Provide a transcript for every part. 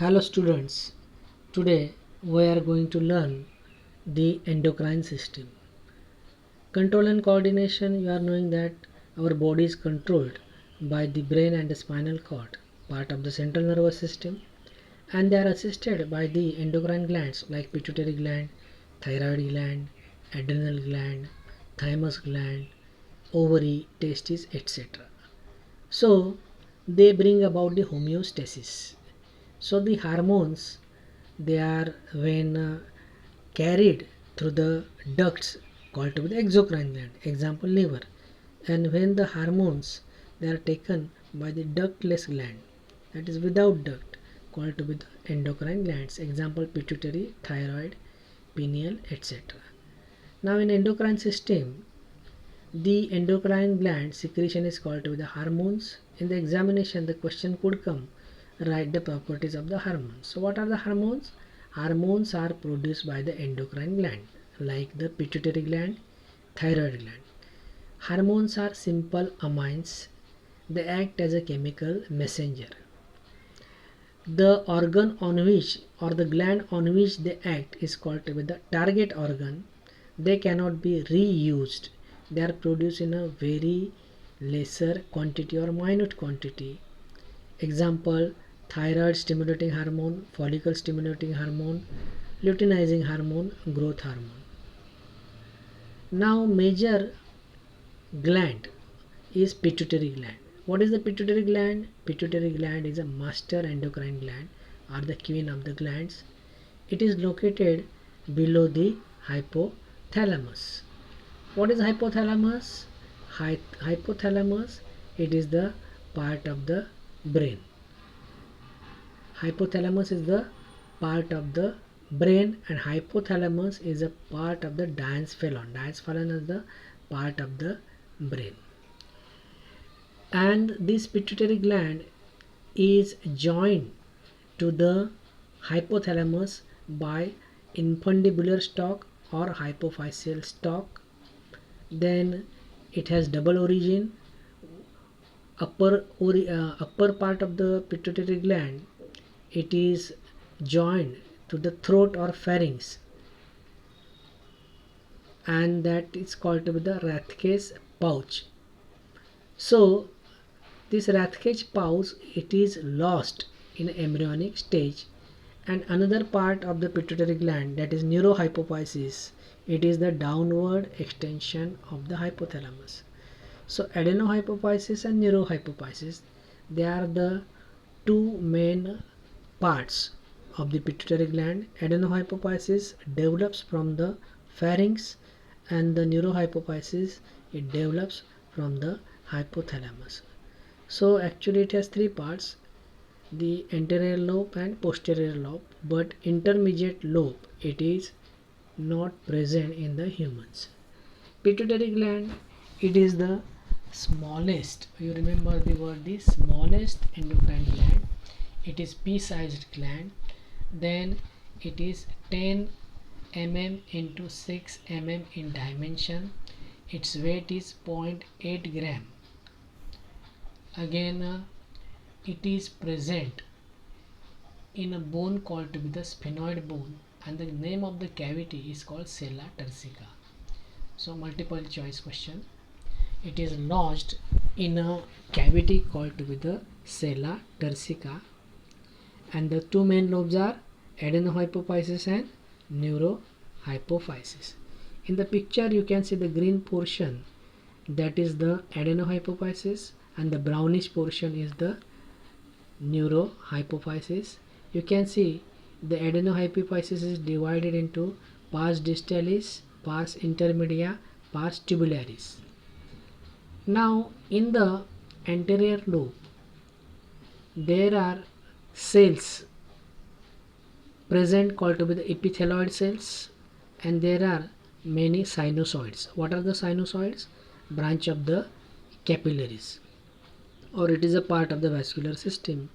Hello students, today we are going to learn the endocrine system. Control and coordination, you are knowing that our body is controlled by the brain and the spinal cord, part of the central nervous system, and they are assisted by the endocrine glands like pituitary gland, thyroid gland, adrenal gland, thymus gland, ovary, testes, etc. So they bring about the homeostasis. So the hormones they are when carried through the ducts called to be the exocrine gland, example liver, and when the hormones they are taken by the ductless gland, that is without duct, called to be the endocrine glands, example pituitary, thyroid, pineal, etc. Now in endocrine system, the endocrine gland secretion is called to be the hormones. In the examination, the question could come, write the properties of the hormones. So what are the hormones? Hormones are produced by the endocrine gland, like the pituitary gland, thyroid gland. Hormones are simple amines. They act as a chemical messenger. The organ on which or the gland on which they act is called to be the target organ. They cannot be reused. They are produced in a very lesser quantity or minute quantity. Example, thyroid stimulating hormone, follicle stimulating hormone, luteinizing hormone, growth hormone. Now major gland is pituitary gland. What is the pituitary gland? Pituitary gland is a master endocrine gland or the queen of the glands. It is located below the hypothalamus. What is hypothalamus? Hypothalamus, it is the part of the brain. Hypothalamus is the part of the brain and hypothalamus is a part of the diencephalon. Diencephalon is the part of the brain. And this pituitary gland is joined to the hypothalamus by infundibular stalk or hypophyseal stalk. Then it has double origin. Upper part of the pituitary gland, it is joined to the throat or pharynx, and that is called to be the Rathke's pouch. So this Rathke's pouch, it is lost in embryonic stage. And another part of the pituitary gland, that is neurohypophysis, it is the downward extension of the hypothalamus. So adenohypophysis and neurohypophysis, they are the two main parts of the pituitary gland. Adenohypophysis develops from the pharynx and the neurohypophysis, it develops from the hypothalamus. So actually it has three parts, the anterior lobe and posterior lobe, but intermediate lobe it is not present in the humans. Pituitary gland, it is the smallest, you remember the word, the smallest endocrine gland. It is pea-sized gland. Then it is 10 mm into 6 mm in dimension. Its weight is 0.8 gram. Again it is present in a bone called to be the sphenoid bone, and the name of the cavity is called sella turcica. So multiple choice question. It is lodged in a cavity called to be the sella turcica, and the two main lobes are adenohypophysis and neurohypophysis. In the picture you can see the green portion, that is the adenohypophysis, and the brownish portion is the neurohypophysis. You can see the adenohypophysis is divided into pars distalis, pars intermedia, pars tubularis. Now in the anterior lobe there are cells present called to be the epithelioid cells, and there are many sinusoids. What are the sinusoids? Branch of the capillaries, or it is a part of the vascular system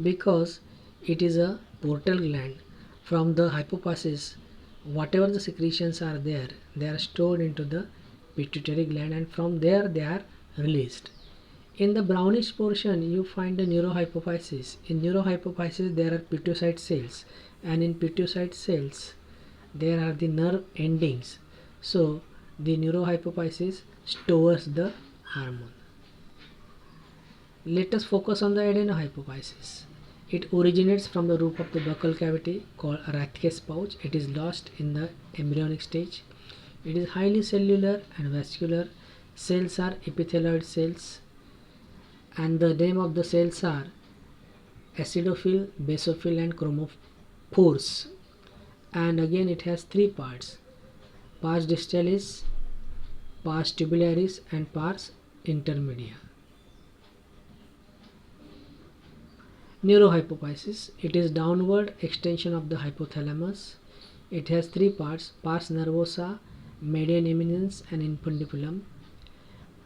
because it is a portal gland. From the hypophysis, whatever the secretions are there, they are stored into the pituitary gland, and from there they are released. In the brownish portion, you find the neurohypophysis. In neurohypophysis, there are pituitary cells, and in pituitary cells, there are the nerve endings. So, the neurohypophysis stores the hormone. Let us focus on the adenohypophysis. It originates from the roof of the buccal cavity called Rathke's pouch. It is lost in the embryonic stage. It is highly cellular and vascular. Cells are epithelioid cells, and the name of the cells are acidophil, basophil, and chromophores. And again, it has three parts: pars distalis, pars tubularis, and pars intermedia. Neurohypophysis. It is downward extension of the hypothalamus. It has three parts: pars nervosa, median eminence, and infundibulum.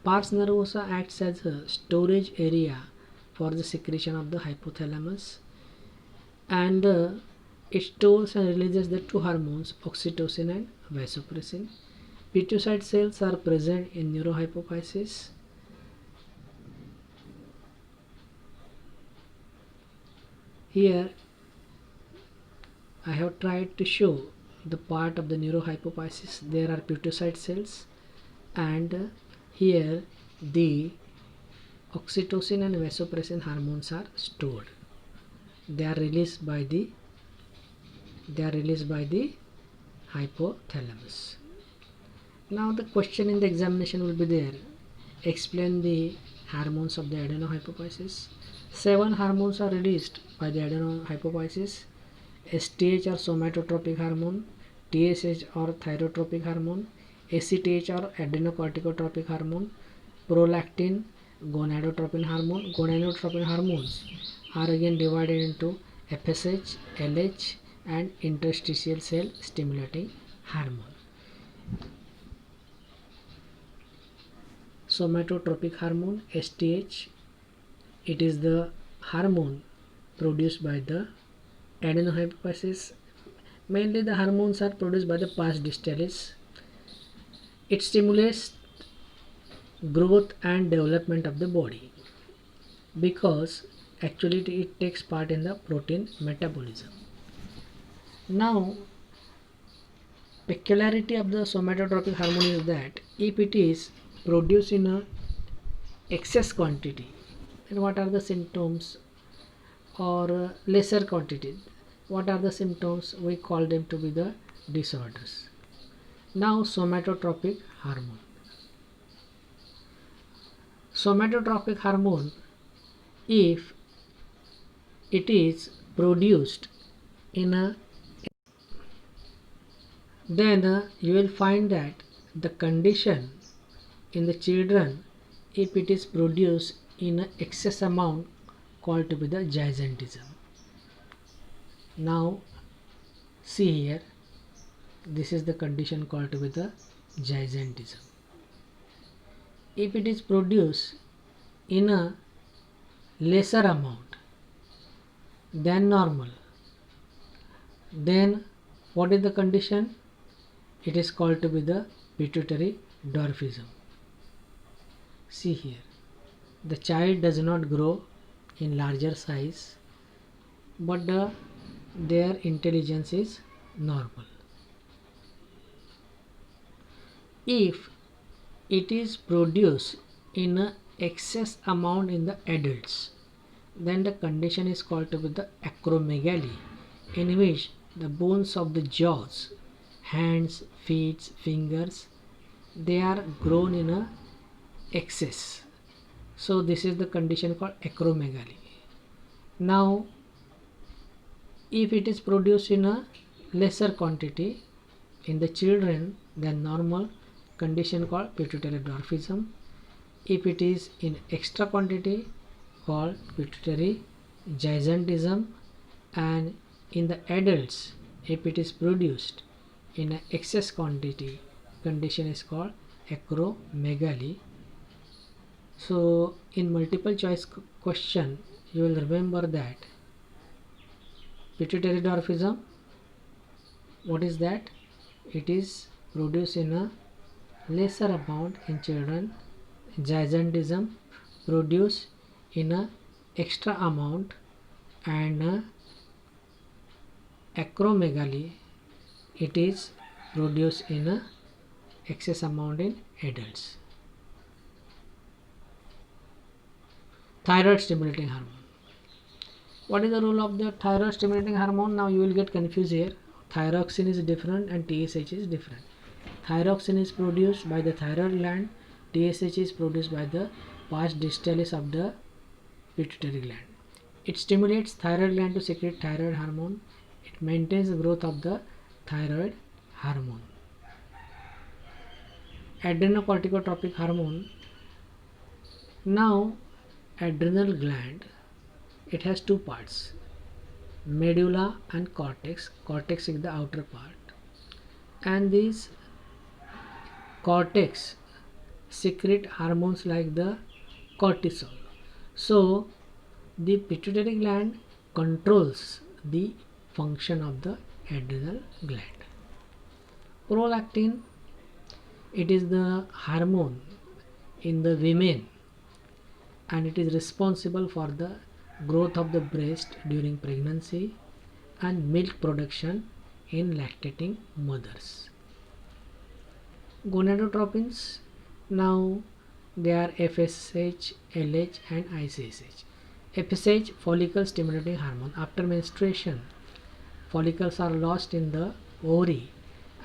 Pars nervosa acts as a storage area for the secretion of the hypothalamus, and it stores and releases the two hormones, oxytocin and vasopressin. Pituitary cells are present in neurohypophysis. Here I have tried to show the part of the neurohypophysis. There are pituitary cells, and here the oxytocin and vasopressin hormones are stored. They are released by the hypothalamus. Now the question in the examination will be there: explain the hormones of the adenohypophysis. 7 hormones are released by the adenohypophysis: STH or somatotropic hormone, TSH or thyrotropic hormone, ACTH or adrenocorticotropic hormone, prolactin, gonadotropin hormone. Gonadotropin hormones are again divided into FSH, LH, and interstitial cell stimulating hormone. Somatotropic hormone, STH, it is the hormone produced by the adenohypophysis. Mainly the hormones are produced by the pars distalis. It stimulates growth and development of the body because actually it takes part in the protein metabolism. Now, peculiarity of the somatotropic hormone is that if it is produced in a excess quantity, then what are the symptoms? Or lesser quantity, what are the symptoms? We call them to be the disorders. Now, somatotropic hormone. Somatotropic hormone, if it is produced in a, then you will find that the condition in the children, if it is produced in an excess amount, called to be the gigantism. Now see here, this is the condition called to be the gigantism. If it is produced in a lesser amount than normal, then what is the condition? It is called to be the pituitary dwarfism. See here, the child does not grow in larger size, but their intelligence is normal. If it is produced in a excess amount in the adults, then the condition is called to be the acromegaly, in which the bones of the jaws, hands, feet, fingers, they are grown in a excess. So this is the condition called acromegaly. Now, if it is produced in a lesser quantity in the children than normal, condition called pituitary dwarfism. If it is in extra quantity, called pituitary gigantism. And in the adults, if it is produced in an excess quantity, condition is called acromegaly. So in multiple choice question, you will remember that pituitary dwarfism, what is that? It is produced in a lesser amount in children. Gigantism, produced in a extra amount, and acromegaly, it is produced in a excess amount in adults. Thyroid stimulating hormone. What is the role of the thyroid stimulating hormone? Now you will get confused here. Thyroxine is different and TSH is different. Thyroxine is produced by the thyroid gland. TSH is produced by the pars distalis of the pituitary gland. It stimulates thyroid gland to secrete thyroid hormone. It maintains the growth of the thyroid hormone. Adrenocorticotropic hormone. Now, adrenal gland, it has two parts, medulla and cortex. Cortex is the outer part, and these cortex secrete hormones like the cortisol. So the pituitary gland controls the function of the adrenal gland. Prolactin, it is the hormone in the women, and it is responsible for the growth of the breast during pregnancy and milk production in lactating mothers. Gonadotropins, now they are FSH, LH and ICSH. FSH, follicle stimulating hormone. After menstruation, follicles are lost in the ovary,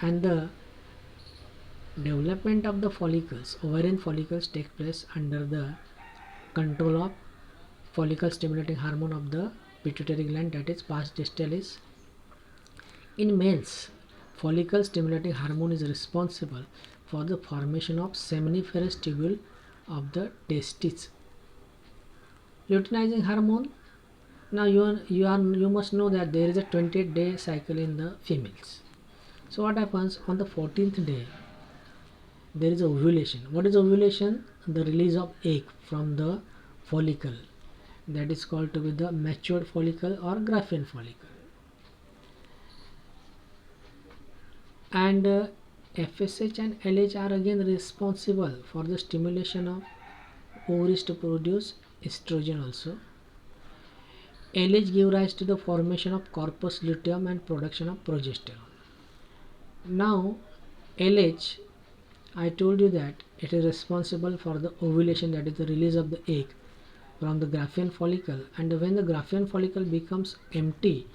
and the development of the follicles, ovarian follicles, take place under the control of follicle stimulating hormone of the pituitary gland, that is pars distalis. In males, follicle stimulating hormone is responsible for the formation of seminiferous tubule of the testes. Luteinizing hormone. Now you must know that there is a 28-day cycle in the females. So what happens on the 14th day? There is ovulation. What is ovulation? The release of egg from the follicle, that is called to be the matured follicle or Graafian follicle. And FSH and LH are again responsible for the stimulation of ovaries to produce estrogen also. LH give rise to the formation of corpus luteum and production of progesterone. Now LH, I told you that it is responsible for the ovulation, that is the release of the egg from the Graafian follicle, and when the Graafian follicle becomes empty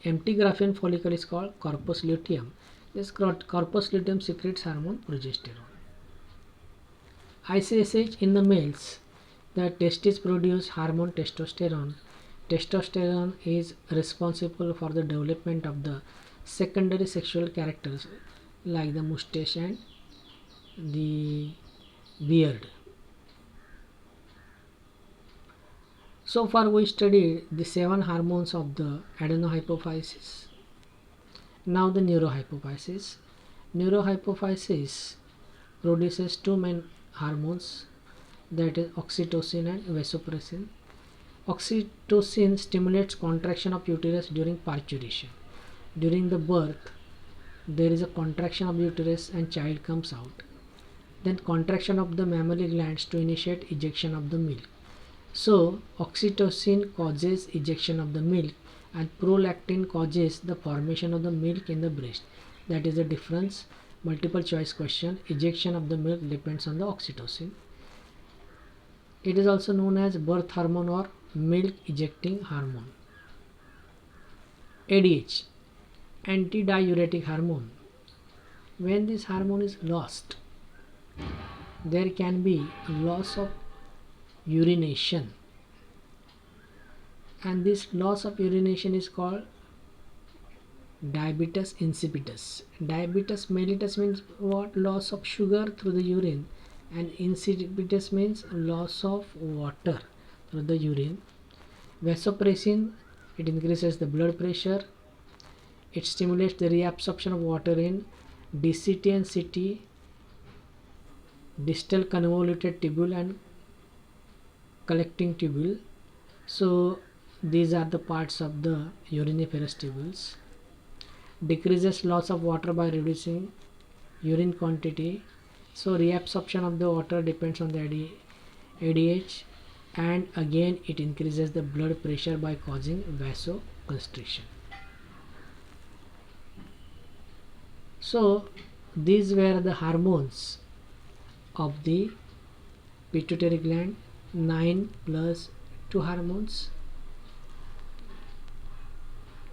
Graafian follicle is called corpus luteum. This corpus luteum secretes hormone progesterone. ICSH, in the males, the testes produce hormone testosterone. Testosterone is responsible for the development of the secondary sexual characters like the mustache and the beard. So far we studied the 7 hormones of the adenohypophysis. Now the neurohypophysis. Neurohypophysis produces 2 main hormones, that is oxytocin and vasopressin. Oxytocin stimulates contraction of uterus during parturition. During the birth, there is a contraction of uterus and child comes out. Then contraction of the mammary glands to initiate ejection of the milk. So oxytocin causes ejection of the milk, and prolactin causes the formation of the milk in the breast. That is the difference. Multiple choice question. Ejection of the milk depends on the oxytocin. It is also known as birth hormone or milk ejecting hormone. ADH, antidiuretic hormone. When this hormone is lost, there can be loss of urination, and this loss of urination is called diabetes insipidus. Diabetes mellitus means what? Loss of sugar through the urine, and insipidus means loss of water through the urine. Vasopressin, it increases the blood pressure. It stimulates the reabsorption of water in DCT and CT, distal convoluted tubule and collecting tubule. So these are the parts of the uriniferous tubules. Decreases loss of water by reducing urine quantity. So reabsorption of the water depends on the ADH. and again it increases the blood pressure by causing vasoconstriction. So these were the hormones of the pituitary gland, 9 plus 2 hormones.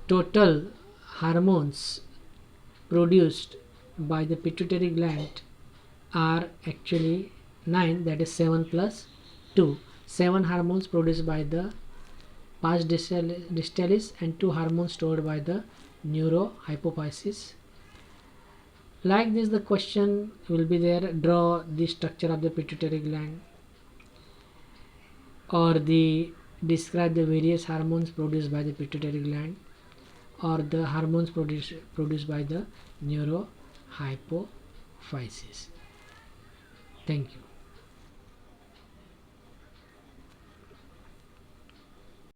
Total hormones produced by the pituitary gland are actually 9, that is 7 plus 2. 7 hormones produced by the pars distalis and 2 hormones stored by the neurohypophysis. Like this, the question will be there: draw the structure of the pituitary gland, or describe the various hormones produced by the pituitary gland, or the hormones produced by the neurohypophysis. Thank you.